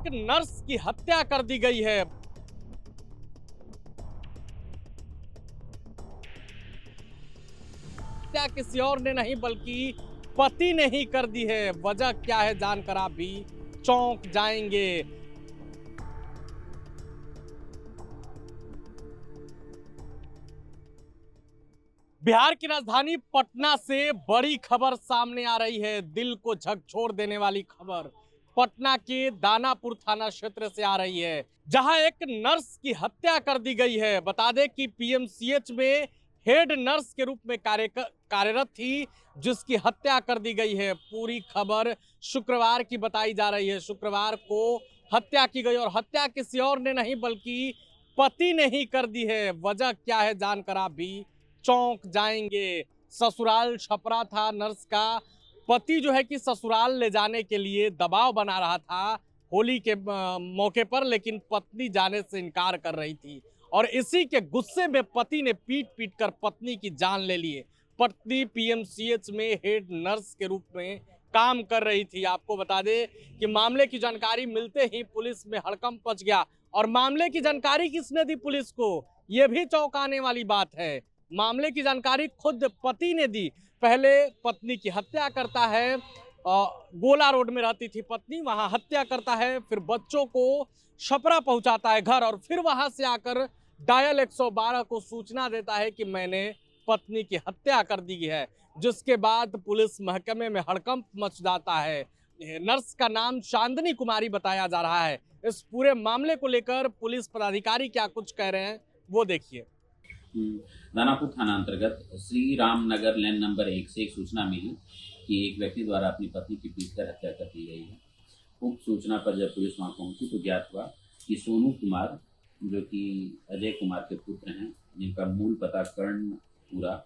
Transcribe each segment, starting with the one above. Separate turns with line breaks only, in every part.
एक नर्स की हत्या कर दी गई है। हत्या किसी और ने नहीं बल्कि पति ने ही कर दी है। वजह क्या है जानकर आप भी चौंक जाएंगे। बिहार की राजधानी पटना से बड़ी खबर सामने आ रही है। दिल को झकझोर देने वाली खबर पटना के दानापुर थाना क्षेत्र से आ रही है, जहां एक नर्स की हत्या कर दी गई है। बता दें कि पीएमसीएच में हेड नर्स के रूप में कार्यरत थी, जिसकी हत्या कर दी गई है। पूरी खबर शुक्रवार की बताई जा रही है। शुक्रवार को हत्या की गई और हत्या किसी और ने नहीं बल्कि पति ने ही कर दी है। वजह क्या है जानकर आप भी चौंक जाएंगे। ससुराल छपरा था नर्स का। पति जो है कि ससुराल ले जाने के लिए दबाव बना रहा था होली के मौके पर, लेकिन पत्नी जाने से इनकार कर रही थी और इसी के गुस्से में पति ने पीट पीट कर पत्नी की जान ले ली। पत्नी पीएमसीएच में हेड नर्स के रूप में काम कर रही थी। आपको बता दें कि मामले की जानकारी मिलते ही पुलिस में हड़कंप मच गया। और मामले की जानकारी किसने दी पुलिस को, यह भी चौंकाने वाली बात है। मामले की जानकारी खुद पति ने दी। पहले पत्नी की हत्या करता है, गोला रोड में रहती थी पत्नी, वहां हत्या करता है, फिर बच्चों को छपरा पहुंचाता है घर और फिर वहां से आकर डायल 112 को सूचना देता है कि मैंने पत्नी की हत्या कर दी है। जिसके बाद पुलिस महकमे में हड़कंप मच जाता है। नर्स का नाम चांदनी कुमारी बताया जा रहा है। इस पूरे मामले को लेकर पुलिस पदाधिकारी क्या कुछ कह रहे हैं वो देखिए।
दानापुर थाना अंतर्गत श्री राम नगर लैंड नंबर 1 से एक सूचना मिली कि एक व्यक्ति द्वारा अपनी पत्नी की पीटकर हत्या कर दी गई है। उक्त सूचना पर जब पुलिस वहां पहुंची तो ज्ञात हुआ कि सोनू कुमार, जो कि अजय कुमार के पुत्र हैं, जिनका मूल पता कर्णपुरा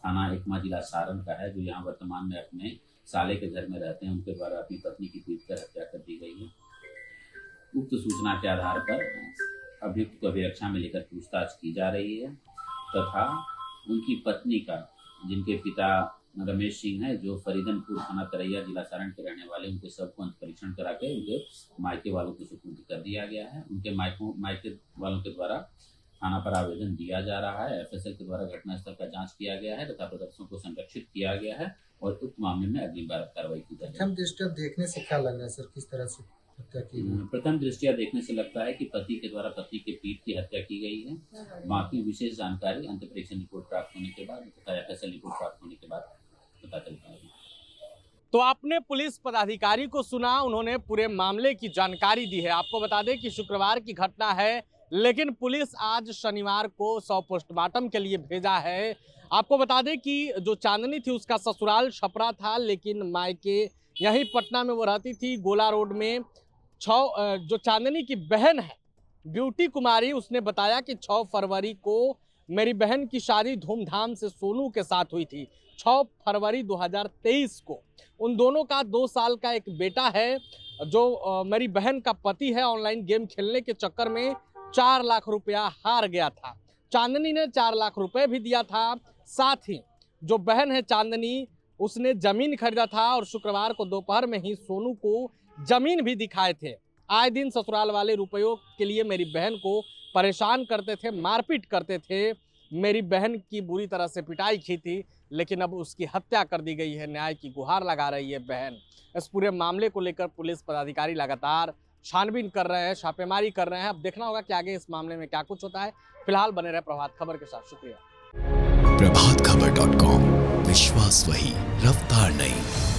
थाना एकमा जिला सारण का है, जो यहाँ वर्तमान में अपने साले के घर में रहते हैं, उनके द्वारा अपनी पत्नी की पीटकर हत्या कर दी गई है। उक्त सूचना के आधार पर अभियुक्त को अभिरक्षा में लेकर पूछताछ की जा रही है तथा उनकी पत्नी का, जिनके पिता रमेश सिंह हैं, जो फरीदनपुर थाना तरैया जिला सारण के रहने वाले, उनके सबको अंत परीक्षण करा के उनके मायके वालों को सुपुर्द कर दिया गया है। उनके मायके वालों के द्वारा थाना पर आवेदन दिया जा रहा है। एफएसएल के द्वारा घटनास्थल का जांच किया गया है तथा प्रदर्शनों को संरक्षित किया गया है और उक्त मामले में अगली बार कार्रवाई की जाएगी।
प्रथम दृष्टया देखने से क्या लग रहा है सर, किस तरह से हत्या की गई?
प्रथम दृष्टया देखने से लगता है कि पति के द्वारा पत्नी के पीट की हत्या की गई है। बाकी विशेष जानकारी अंत परीक्षण रिपोर्ट प्राप्त होने के बाद तथा एफएसएल रिपोर्ट प्राप्त होने के बाद पता चल पाएगी।
तो आपने पुलिस पदाधिकारी को सुना, उन्होंने पूरे मामले की जानकारी दी है। आपको बता दें कि शुक्रवार की घटना है, लेकिन पुलिस आज शनिवार को शव पोस्टमार्टम के लिए भेजा है। आपको बता दें कि जो चांदनी थी उसका ससुराल छपरा था, लेकिन मायके यहीं पटना में वो रहती थी, गोला रोड में। जो चांदनी की बहन है ब्यूटी कुमारी, उसने बताया कि 6 फरवरी को मेरी बहन की शादी धूमधाम से सोनू के साथ हुई थी। 6 फरवरी 2023 को उन दोनों का 2 साल का एक बेटा है। जो मेरी बहन का पति है, ऑनलाइन गेम खेलने के चक्कर में 4 लाख रुपया हार गया था। चांदनी ने 4 लाख रुपए भी दिया था। साथ ही जो बहन है चांदनी, उसने जमीन खरीदा था और शुक्रवार को दोपहर में ही सोनू को जमीन भी दिखाए थे। आए दिन ससुराल वाले रुपयों के लिए मेरी बहन को परेशान करते थे, मारपीट करते थे। मेरी बहन की बुरी तरह से पिटाई की थी, लेकिन अब उसकी हत्या कर दी गई है। न्याय की गुहार लगा रही है बहन। इस पूरे मामले को लेकर पुलिस पदाधिकारी लगातार छानबीन कर रहे हैं, छापेमारी कर रहे हैं। अब देखना होगा कि आगे इस मामले में क्या कुछ होता है। फिलहाल बने रहे प्रभात खबर के साथ। शुक्रिया।
प्रभातखबर.com, विश्वास वही, रफ्तार नहीं।